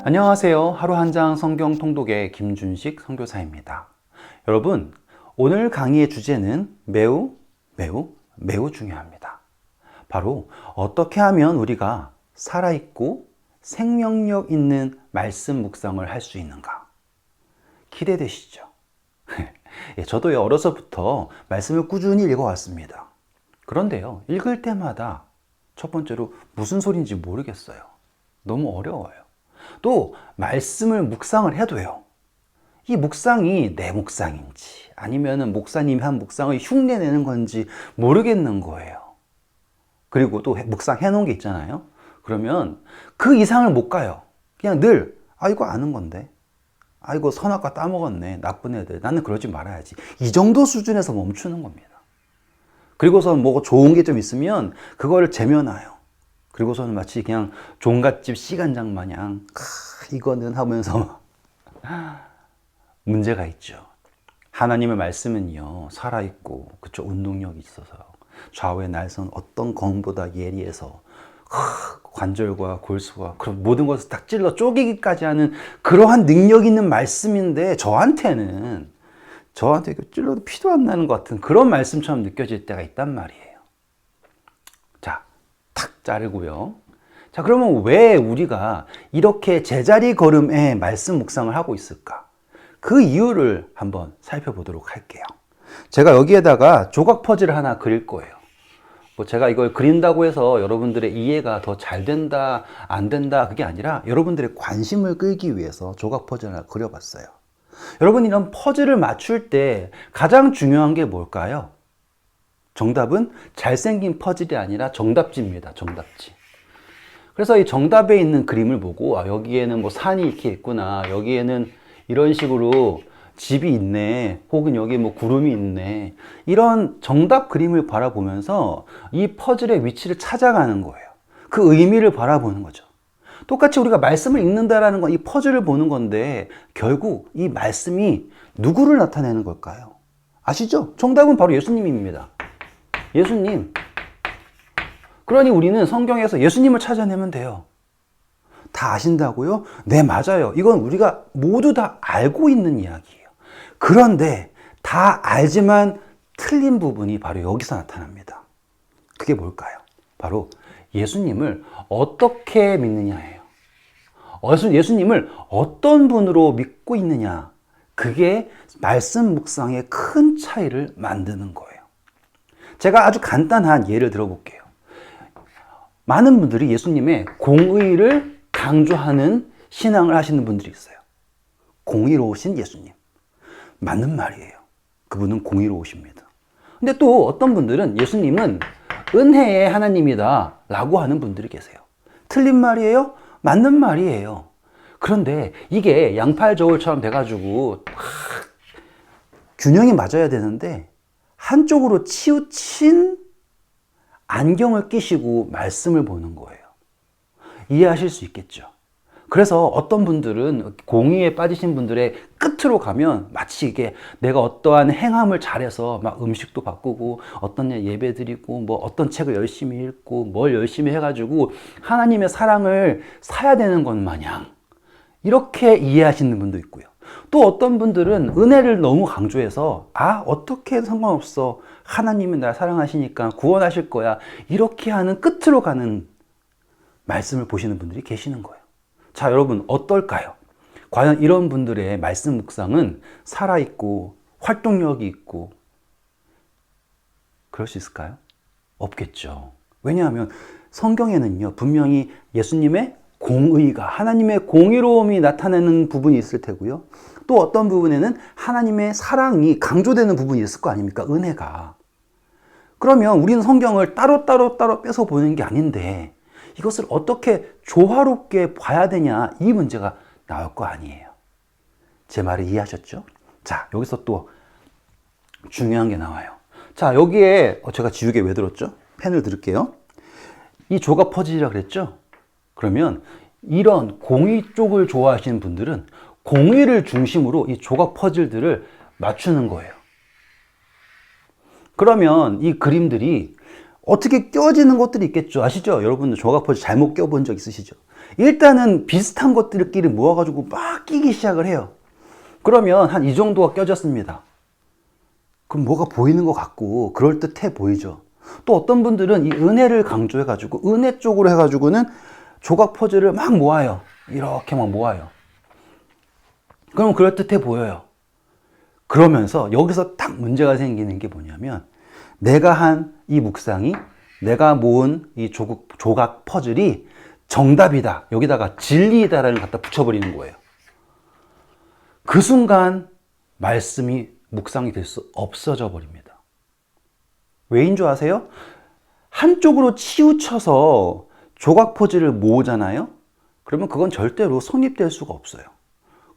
안녕하세요. 하루 한 장 성경 통독의 김준식 선교사입니다. 여러분, 오늘 강의의 주제는 매우 중요합니다. 바로 어떻게 하면 우리가 살아있고 생명력 있는 말씀 묵상을 할 수 있는가? 기대되시죠? 저도 어려서부터 말씀을 꾸준히 읽어왔습니다. 그런데요, 읽을 때마다 첫 번째로 무슨 소리인지 모르겠어요. 너무 어려워요. 또 말씀을 묵상을 해도요, 이 묵상이 내 묵상인지 아니면은 목사님이 한 묵상을 흉내내는 건지 모르겠는 거예요. 그리고 또 묵상해 놓은 게 있잖아요. 그러면 그 이상을 못 가요. 그냥 늘 이거 아는 건데, 이거 선악과 따먹었네, 나쁜 애들, 나는 그러지 말아야지, 이 정도 수준에서 멈추는 겁니다. 그리고서는 뭐 좋은 게 좀 있으면 그거를 재면놔요. 그리고서는 마치 그냥 종갓집 시간장 마냥 이거는 하면서 문제가 있죠. 하나님의 말씀은요, 살아있고 그쵸, 운동력이 있어서 좌우의 날선 어떤 검보다 예리해서 관절과 골수와 그런 모든 것을 딱 찔러 쪼개기까지 하는 그러한 능력 있는 말씀인데, 저한테 찔러도 피도 안 나는 것 같은 그런 말씀처럼 느껴질 때가 있단 말이에요. 자, 탁 자르고요. 자, 그러면 왜 우리가 이렇게 제자리 걸음에 말씀 묵상을 하고 있을까? 그 이유를 한번 살펴보도록 할게요. 제가 여기에다가 조각 퍼즐을 하나 그릴 거예요. 제가 이걸 그린다고 해서 여러분들의 이해가 더 잘 된다, 안 된다, 그게 아니라 여러분들의 관심을 끌기 위해서 조각 퍼즐을 하나 그려봤어요. 여러분, 이런 퍼즐을 맞출 때 가장 중요한 게 뭘까요? 정답은 잘생긴 퍼즐이 아니라 정답지입니다. 정답지. 그래서 이 정답에 있는 그림을 보고 여기에는 뭐 산이 이렇게 있구나, 여기에는 이런 식으로 집이 있네, 혹은 여기 뭐 구름이 있네, 이런 정답 그림을 바라보면서 이 퍼즐의 위치를 찾아가는 거예요. 그 의미를 바라보는 거죠. 똑같이 우리가 말씀을 읽는다라는 건 이 퍼즐을 보는 건데, 결국 이 말씀이 누구를 나타내는 걸까요? 아시죠? 정답은 바로 예수님입니다. 예수님. 그러니 우리는 성경에서 예수님을 찾아내면 돼요. 다 아신다고요? 네, 맞아요. 이건 우리가 모두 다 알고 있는 이야기예요. 그런데 다 알지만 틀린 부분이 바로 여기서 나타납니다. 그게 뭘까요? 바로 예수님을 어떻게 믿느냐예요. 예수님을 어떤 분으로 믿고 있느냐, 그게 말씀 묵상의 큰 차이를 만드는 거예요. 제가 아주 간단한 예를 들어볼게요. 많은 분들이 예수님의 공의를 강조하는 신앙을 하시는 분들이 있어요. 공의로우신 예수님. 맞는 말이에요. 그분은 공의로우십니다. 근데 또 어떤 분들은 예수님은 은혜의 하나님이다 라고 하는 분들이 계세요. 틀린 말이에요? 맞는 말이에요. 그런데 이게 양팔 저울처럼 돼가지고 균형이 맞아야 되는데, 한쪽으로 치우친 안경을 끼시고 말씀을 보는 거예요. 이해하실 수 있겠죠? 그래서 어떤 분들은 공의에 빠지신 분들의 끝으로 가면 마치 이게 내가 어떠한 행함을 잘해서 막 음식도 바꾸고 어떤 예배 드리고 뭐 어떤 책을 열심히 읽고 뭘 열심히 해가지고 하나님의 사랑을 사야 되는 것 마냥 이렇게 이해하시는 분도 있고요. 또 어떤 분들은 은혜를 너무 강조해서 어떻게 해도 상관없어, 하나님은 날 사랑하시니까 구원하실 거야, 이렇게 하는 끝으로 가는 말씀을 보시는 분들이 계시는 거예요. 자, 여러분 어떨까요? 과연 이런 분들의 말씀 묵상은 살아있고 활동력이 있고 그럴 수 있을까요? 없겠죠. 왜냐하면 성경에는요, 분명히 예수님의 공의가, 하나님의 공의로움이 나타나는 부분이 있을 테고요, 또 어떤 부분에는 하나님의 사랑이 강조되는 부분이 있을 거 아닙니까? 은혜가. 그러면 우리는 성경을 따로 빼서 보는 게 아닌데, 이것을 어떻게 조화롭게 봐야 되냐, 이 문제가 나올 거 아니에요. 제 말을 이해하셨죠? 자, 여기서 또 중요한 게 나와요. 자, 여기에 제가 지우개 왜 들었죠? 펜을 들을게요. 이 조각 퍼즐이라 그랬죠? 그러면 이런 공의 쪽을 좋아하시는 분들은 공의를 중심으로 이 조각 퍼즐들을 맞추는 거예요. 그러면 이 그림들이 어떻게 껴지는 것들이 있겠죠. 아시죠? 여러분들 조각 퍼즐 잘못 껴본 적 있으시죠? 일단은 비슷한 것들끼리 모아가지고 막 끼기 시작을 해요. 그러면 한 이 정도가 껴졌습니다. 그럼 뭐가 보이는 것 같고 그럴듯해 보이죠. 또 어떤 분들은 이 은혜를 강조해가지고 은혜 쪽으로 해가지고는 조각 퍼즐을 막 모아요. 이렇게 막 모아요. 그럼 그럴듯해 보여요. 그러면서 여기서 딱 문제가 생기는 게 뭐냐면 내가 한 이 묵상이 내가 모은 이 조각 퍼즐이 정답이다. 여기다가 진리이다라는 갖다 붙여버리는 거예요. 그 순간 말씀이 묵상이 될 수 없어져 버립니다. 왜인 줄 아세요? 한쪽으로 치우쳐서 조각 퍼즐을 모으잖아요. 그러면 그건 절대로 성립될 수가 없어요.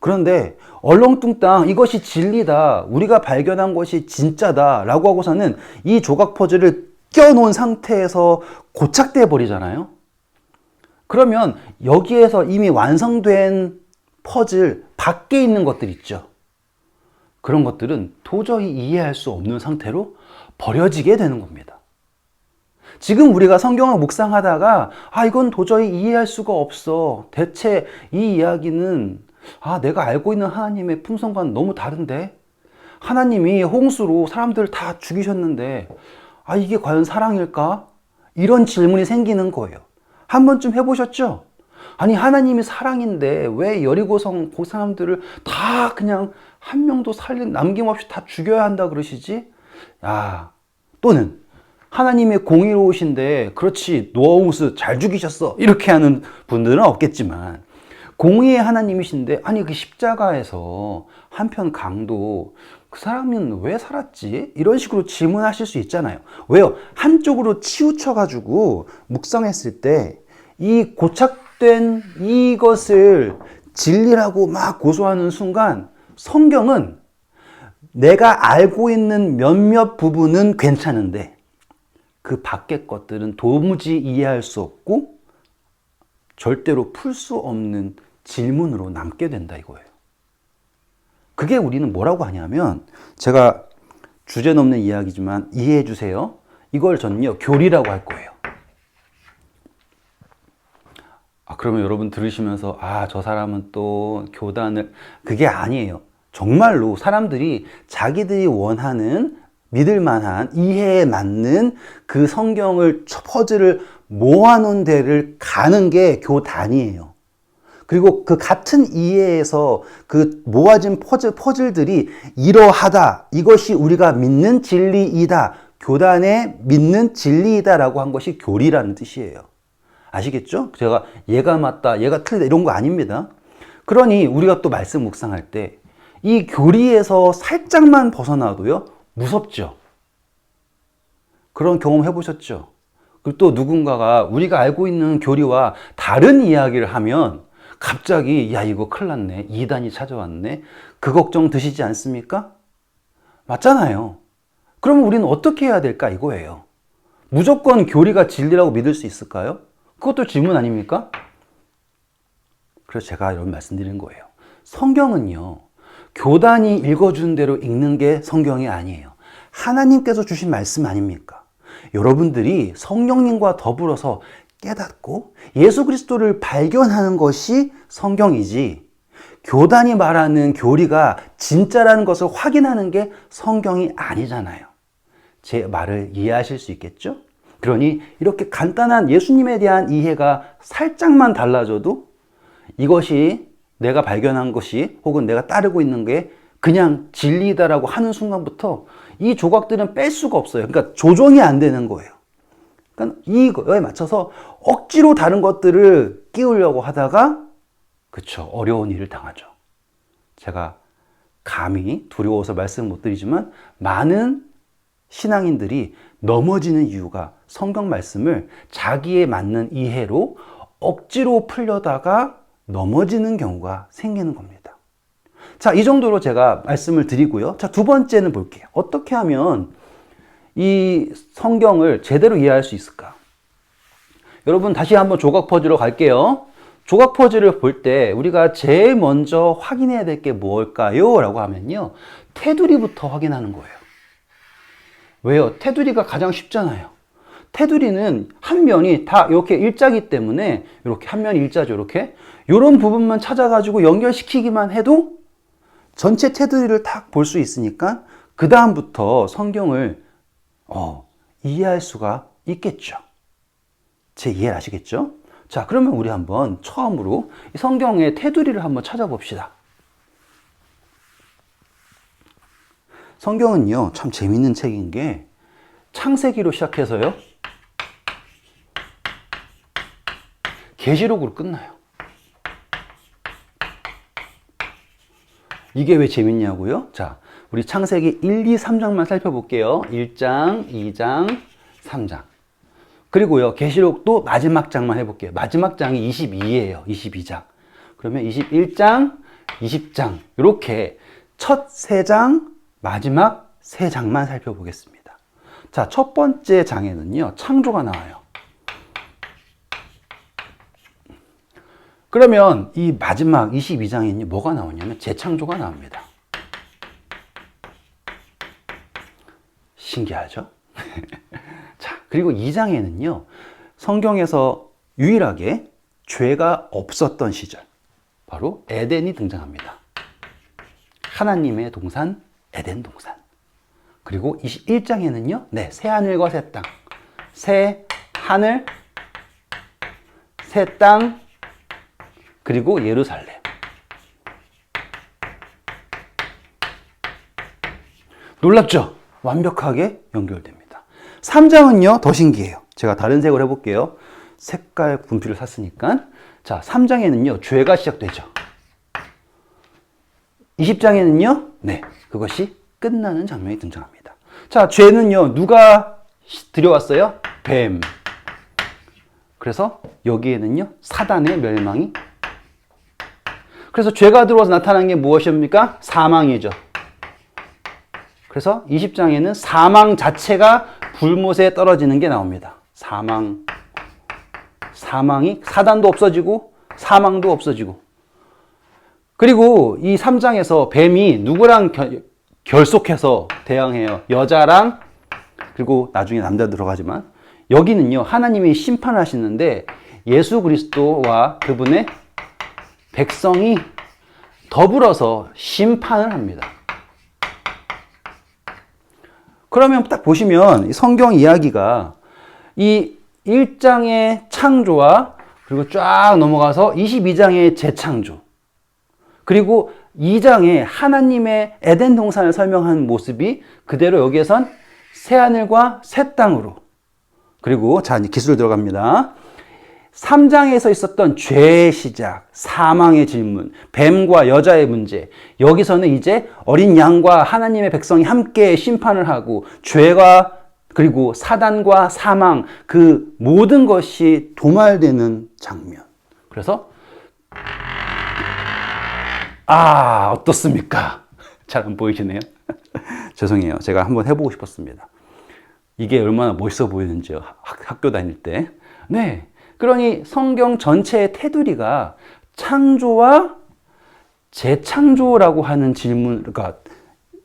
그런데 얼렁뚱땅 이것이 진리다, 우리가 발견한 것이 진짜다 라고 하고서는 이 조각 퍼즐을 껴놓은 상태에서 고착돼 버리잖아요. 그러면 여기에서 이미 완성된 퍼즐 밖에 있는 것들 있죠. 그런 것들은 도저히 이해할 수 없는 상태로 버려지게 되는 겁니다. 지금 우리가 성경을 묵상하다가 이건 도저히 이해할 수가 없어. 대체 이 이야기는 내가 알고 있는 하나님의 품성과는 너무 다른데? 하나님이 홍수로 사람들을 다 죽이셨는데 이게 과연 사랑일까? 이런 질문이 생기는 거예요. 한 번쯤 해보셨죠? 아니 하나님이 사랑인데 왜 여리고성 그 사람들을 다 그냥 한 명도 남김없이 다 죽여야 한다 그러시지? 또는 하나님의 공의로우신데 그렇지 노아 홍수 잘 죽이셨어 이렇게 하는 분들은 없겠지만 공의의 하나님이신데 그 십자가에서 한편 강도 그 사람은 왜 살았지? 이런 식으로 질문하실 수 있잖아요. 왜요? 한쪽으로 치우쳐가지고 묵상했을 때 이 고착된 이것을 진리라고 막 고소하는 순간 성경은 내가 알고 있는 몇몇 부분은 괜찮은데 그 밖의 것들은 도무지 이해할 수 없고 절대로 풀 수 없는 질문으로 남게 된다 이거예요. 그게 우리는 뭐라고 하냐면 제가 주제 넘는 이야기지만 이해해 주세요. 이걸 저는요 교리라고 할 거예요. 그러면 여러분 들으시면서 저 사람은 또 교단을 그게 아니에요. 정말로 사람들이 자기들이 원하는 믿을 만한 이해에 맞는 그 성경을 퍼즐을 모아놓은 데를 가는 게 교단이에요. 그리고 그 같은 이해에서 그 모아진 퍼즐들이 이러하다. 이것이 우리가 믿는 진리이다. 교단에 믿는 진리이다 라고 한 것이 교리라는 뜻이에요. 아시겠죠? 제가 얘가 맞다, 얘가 틀리다 이런 거 아닙니다. 그러니 우리가 또 말씀 묵상할 때 이 교리에서 살짝만 벗어나도요 무섭죠. 그런 경험 해보셨죠? 그리고 또 누군가가 우리가 알고 있는 교리와 다른 이야기를 하면 갑자기 이거 큰일 났네, 이단이 찾아왔네, 그 걱정 드시지 않습니까? 맞잖아요. 그러면 우리는 어떻게 해야 될까 이거예요. 무조건 교리가 진리라고 믿을 수 있을까요? 그것도 질문 아닙니까? 그래서 제가 이런 말씀드리는 거예요. 성경은요 교단이 읽어준 대로 읽는 게 성경이 아니에요. 하나님께서 주신 말씀 아닙니까? 여러분들이 성령님과 더불어서 깨닫고 예수 그리스도를 발견하는 것이 성경이지, 교단이 말하는 교리가 진짜라는 것을 확인하는 게 성경이 아니잖아요. 제 말을 이해하실 수 있겠죠? 그러니 이렇게 간단한 예수님에 대한 이해가 살짝만 달라져도 이것이 내가 발견한 것이 혹은 내가 따르고 있는 게 그냥 진리다라고 하는 순간부터 이 조각들은 뺄 수가 없어요. 그러니까 조정이 안 되는 거예요. 그러니까 이거에 맞춰서 억지로 다른 것들을 끼우려고 하다가 어려운 일을 당하죠. 제가 감히 두려워서 말씀 못 드리지만 많은 신앙인들이 넘어지는 이유가 성경 말씀을 자기에 맞는 이해로 억지로 풀려다가 넘어지는 경우가 생기는 겁니다. 자, 이 정도로 제가 말씀을 드리고요. 자, 두 번째는 볼게요. 어떻게 하면 이 성경을 제대로 이해할 수 있을까? 여러분 다시 한번 조각 퍼즐로 갈게요. 조각 퍼즐을 볼 때 우리가 제일 먼저 확인해야 될 게 뭘까요? 라고 하면요, 테두리부터 확인하는 거예요. 왜요? 테두리가 가장 쉽잖아요. 테두리는 한 면이 다 이렇게 일자기 때문에 이렇게 한 면이 일자죠. 이렇게 이런 부분만 찾아가지고 연결시키기만 해도 전체 테두리를 딱 볼 수 있으니까 그 다음부터 성경을 이해할 수가 있겠죠. 제 이해를 아시겠죠? 자, 그러면 우리 한번 처음으로 성경의 테두리를 한번 찾아봅시다. 성경은요, 참 재밌는 책인 게 창세기로 시작해서요, 계시록으로 끝나요. 이게 왜 재밌냐고요? 자, 우리 창세기 1, 2, 3장만 살펴볼게요. 1장, 2장, 3장. 그리고요, 계시록도 마지막 장만 해볼게요. 마지막 장이 22예요. 22장. 그러면 21장, 20장. 이렇게 첫 3장, 마지막 3장만 살펴보겠습니다. 자, 첫 번째 장에는요, 창조가 나와요. 그러면 이 마지막 22장에는 뭐가 나오냐면 재창조가 나옵니다. 신기하죠? 자, 그리고 2장에는요, 성경에서 유일하게 죄가 없었던 시절, 바로 에덴이 등장합니다. 하나님의 동산, 에덴 동산. 그리고 21장에는요, 새 하늘과 새 땅. 새 하늘, 새 땅, 그리고 예루살렘. 놀랍죠? 완벽하게 연결됩니다. 3장은요, 더 신기해요. 제가 다른 색으로 해볼게요. 색깔 분필을 샀으니까. 자, 3장에는요, 죄가 시작되죠. 20장에는요, 그것이 끝나는 장면이 등장합니다. 자, 죄는요, 누가 들여왔어요? 뱀. 그래서 여기에는요, 사단의 멸망이. 그래서 죄가 들어와서 나타난 게 무엇입니까? 사망이죠. 그래서 20장에는 사망 자체가 불못에 떨어지는 게 나옵니다. 사망이 사단도 없어지고 사망도 없어지고. 그리고 이 3장에서 뱀이 누구랑 결속해서 대항해요? 여자랑, 그리고 나중에 남자 들어가지만, 여기는요, 하나님이 심판하시는데 예수 그리스도와 그분의 백성이 더불어서 심판을 합니다. 그러면 딱 보시면 성경 이야기가 이 1장의 창조와 그리고 쫙 넘어가서 22장의 재창조, 그리고 2장에 하나님의 에덴 동산을 설명한 모습이 그대로 여기에선 새하늘과 새 땅으로. 그리고 자, 이제 기술 들어갑니다. 3장에서 있었던 죄의 시작, 사망의 질문, 뱀과 여자의 문제. 여기서는 이제 어린 양과 하나님의 백성이 함께 심판을 하고 죄가, 그리고 사단과 사망, 그 모든 것이 도말되는 장면. 그래서 어떻습니까? 잘 안 보이시네요. 죄송해요. 제가 한번 해보고 싶었습니다. 이게 얼마나 멋있어 보이는지요. 학교 다닐 때. 그러니 성경 전체의 테두리가 창조와 재창조라고 하는 질문, 그러니까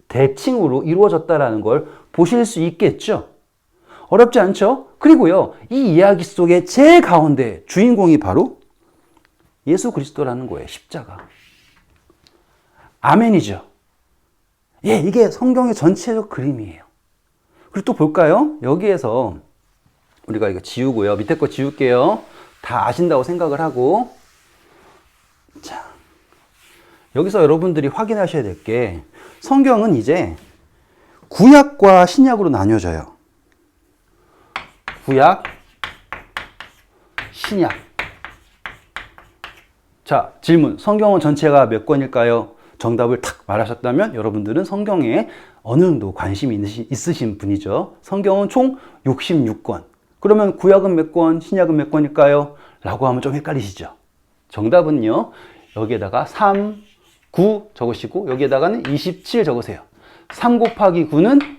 대칭으로 이루어졌다라는 걸 보실 수 있겠죠. 어렵지 않죠? 그리고요, 이 이야기 속에 제일 가운데 주인공이 바로 예수 그리스도라는 거예요. 십자가. 아멘이죠. 이게 성경의 전체적 그림이에요. 그리고 또 볼까요? 여기에서 우리가 이거 지우고요. 밑에 거 지울게요. 다 아신다고 생각을 하고. 자, 여기서 여러분들이 확인하셔야 될 게, 성경은 이제 구약과 신약으로 나뉘어져요. 구약, 신약. 자, 질문. 성경은 전체가 몇 권일까요? 정답을 탁 말하셨다면 여러분들은 성경에 어느 정도 관심이 있으신 분이죠. 성경은 총 66권. 그러면 구약은 몇 권, 신약은 몇 권일까요? 라고 하면 좀 헷갈리시죠? 정답은요, 여기에다가 3, 9 적으시고 여기에다가는 27 적으세요. 3 곱하기 9는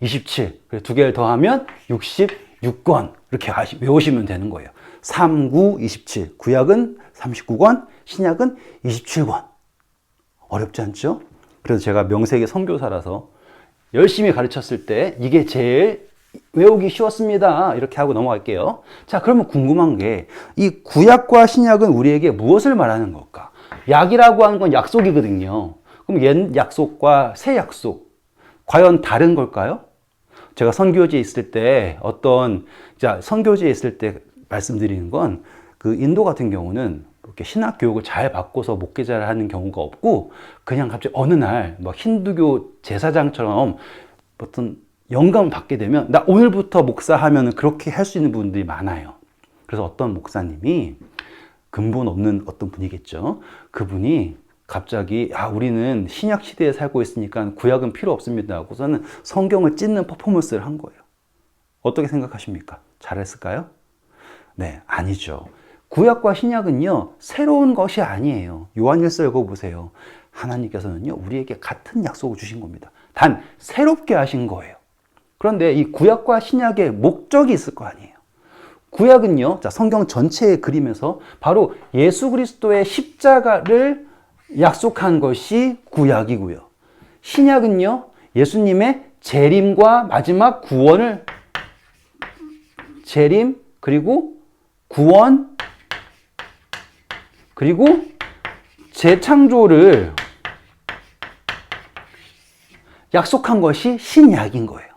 27. 그래서 두 개를 더하면 66권. 이렇게 외우시면 되는 거예요. 3, 9, 27. 구약은 39권, 신약은 27권. 어렵지 않죠? 그래서 제가 명색의 선교사라서 열심히 가르쳤을 때 이게 제일 외우기 쉬웠습니다. 이렇게 하고 넘어갈게요. 자, 그러면 궁금한 게 이 구약과 신약은 우리에게 무엇을 말하는 걸까? 약이라고 하는 건 약속이거든요. 그럼 옛 약속과 새 약속 과연 다른 걸까요? 제가 선교지에 있을 때 선교지에 있을 때 말씀드리는 건 그 인도 같은 경우는 이렇게 신학 교육을 잘 받고서 목회자를 하는 경우가 없고 그냥 갑자기 어느 날 막 힌두교 제사장처럼 어떤 영감을 받게 되면 나 오늘부터 목사하면 그렇게 할 수 있는 분들이 많아요. 그래서 어떤 목사님이 근본 없는 어떤 분이겠죠. 그분이 갑자기 우리는 신약 시대에 살고 있으니까 구약은 필요 없습니다 하고서는 성경을 찢는 퍼포먼스를 한 거예요. 어떻게 생각하십니까? 잘했을까요? 네, 아니죠. 구약과 신약은요, 새로운 것이 아니에요. 요한일서 읽어보세요. 하나님께서는요, 우리에게 같은 약속을 주신 겁니다. 단, 새롭게 하신 거예요. 그런데 이 구약과 신약의 목적이 있을 거 아니에요. 구약은요, 자, 성경 전체의 그림에서 바로 예수 그리스도의 십자가를 약속한 것이 구약이고요. 신약은요, 예수님의 재림과 마지막 구원을, 재림, 그리고 구원, 그리고 재창조를 약속한 것이 신약인 거예요.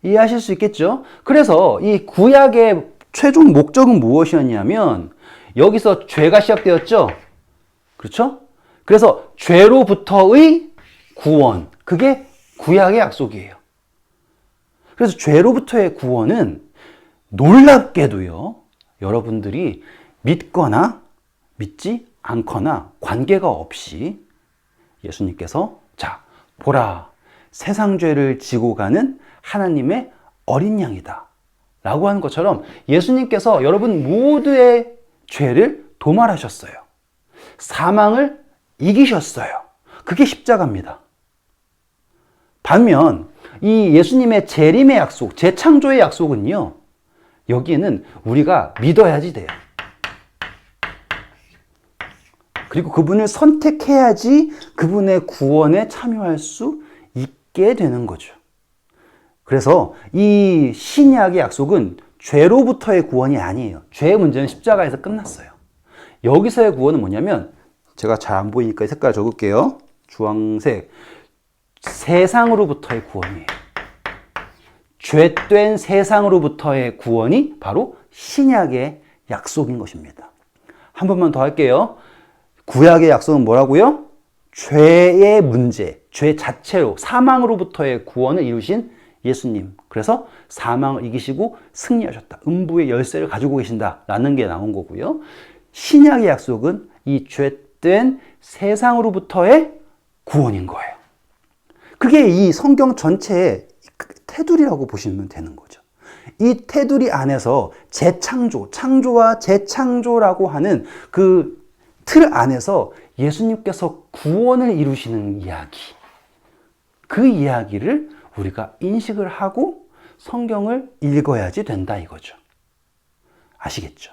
이해하실 수 있겠죠? 그래서 이 구약의 최종 목적은 무엇이었냐면 여기서 죄가 시작되었죠? 그렇죠? 그래서 죄로부터의 구원, 그게 구약의 약속이에요. 그래서 죄로부터의 구원은 놀랍게도요, 여러분들이 믿거나 믿지 않거나 관계가 없이 예수님께서 자, 보라, 세상 죄를 지고 가는 하나님의 어린 양이다 라고 하는 것처럼 예수님께서 여러분 모두의 죄를 도말하셨어요. 사망을 이기셨어요. 그게 십자가입니다. 반면 이 예수님의 재림의 약속, 재창조의 약속은요, 여기에는 우리가 믿어야지 돼요. 그리고 그분을 선택해야지 그분의 구원에 참여할 수 있게 되는 거죠. 그래서 이 신약의 약속은 죄로부터의 구원이 아니에요. 죄의 문제는 십자가에서 끝났어요. 여기서의 구원은 뭐냐면, 제가 잘 안 보이니까 이 색깔 적을게요. 주황색. 세상으로부터의 구원이에요. 죄된 세상으로부터의 구원이 바로 신약의 약속인 것입니다. 한 번만 더 할게요. 구약의 약속은 뭐라고요? 죄의 문제, 죄 자체로 사망으로부터의 구원을 이루신 예수님. 그래서 사망을 이기시고 승리하셨다. 음부의 열쇠를 가지고 계신다라는 게 나온 거고요. 신약의 약속은 이 죄된 세상으로부터의 구원인 거예요. 그게 이 성경 전체의 테두리라고 보시면 되는 거죠. 이 테두리 안에서 재창조, 창조와 재창조라고 하는 그 틀 안에서 예수님께서 구원을 이루시는 이야기, 그 이야기를 우리가 인식을 하고 성경을 읽어야지 된다 이거죠. 아시겠죠?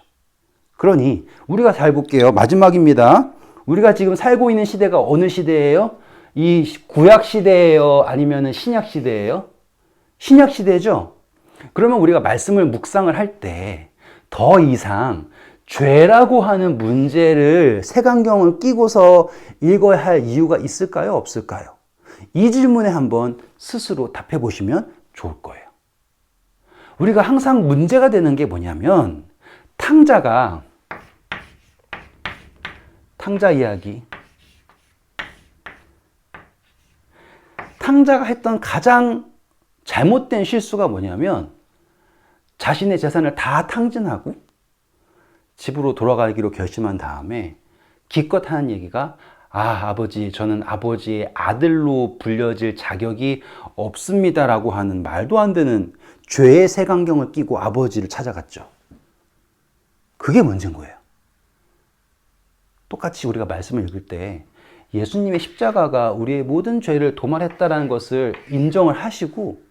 그러니 우리가 잘 볼게요. 마지막입니다. 우리가 지금 살고 있는 시대가 어느 시대예요? 이 구약 시대예요? 아니면 신약 시대예요? 신약 시대죠? 그러면 우리가 말씀을 묵상을 할 때 더 이상 죄라고 하는 문제를 색안경을 끼고서 읽어야 할 이유가 있을까요? 없을까요? 이 질문에 한번 스스로 답해 보시면 좋을 거예요. 우리가 항상 문제가 되는 게 뭐냐면 탕자 이야기. 탕자가 했던 가장 잘못된 실수가 뭐냐면 자신의 재산을 다 탕진하고 집으로 돌아가기로 결심한 다음에 기껏 하는 얘기가 아버지, 저는 아버지의 아들로 불려질 자격이 없습니다라고 하는 말도 안 되는 죄의 색안경을 끼고 아버지를 찾아갔죠. 그게 문제인 거예요. 똑같이 우리가 말씀을 읽을 때 예수님의 십자가가 우리의 모든 죄를 도말했다는 것을 인정을 하시고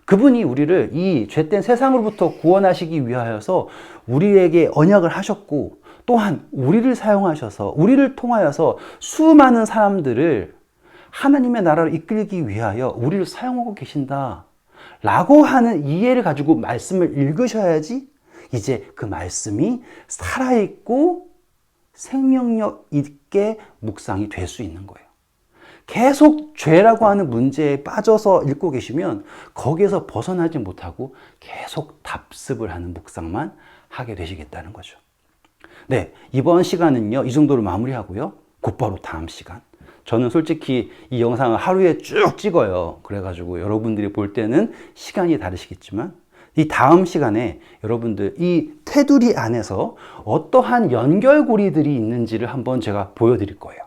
그분이 우리를 이 죄된 세상으로부터 구원하시기 위하여서 우리에게 언약을 하셨고 또한 우리를 사용하셔서 우리를 통하여서 수많은 사람들을 하나님의 나라로 이끌기 위하여 우리를 사용하고 계신다 라고 하는 이해를 가지고 말씀을 읽으셔야지 이제 그 말씀이 살아있고 생명력 있게 묵상이 될 수 있는 거예요. 계속 죄라고 하는 문제에 빠져서 읽고 계시면 거기에서 벗어나지 못하고 계속 답습을 하는 묵상만 하게 되시겠다는 거죠. 네, 이번 시간은요, 이 정도로 마무리하고요. 곧바로 다음 시간. 저는 솔직히 이 영상을 하루에 쭉 찍어요. 그래가지고 여러분들이 볼 때는 시간이 다르시겠지만 이 다음 시간에 여러분들 이 테두리 안에서 어떠한 연결고리들이 있는지를 한번 제가 보여드릴 거예요.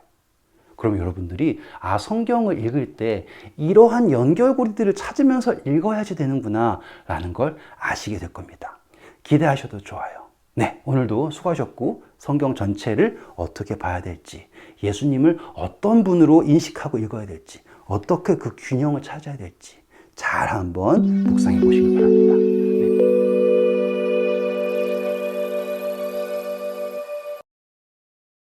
그럼 여러분들이 성경을 읽을 때 이러한 연결고리들을 찾으면서 읽어야지 되는구나 라는 걸 아시게 될 겁니다. 기대하셔도 좋아요. 네, 오늘도 수고하셨고 성경 전체를 어떻게 봐야 될지, 예수님을 어떤 분으로 인식하고 읽어야 될지, 어떻게 그 균형을 찾아야 될지 잘 한번 묵상해 보시기 바랍니다.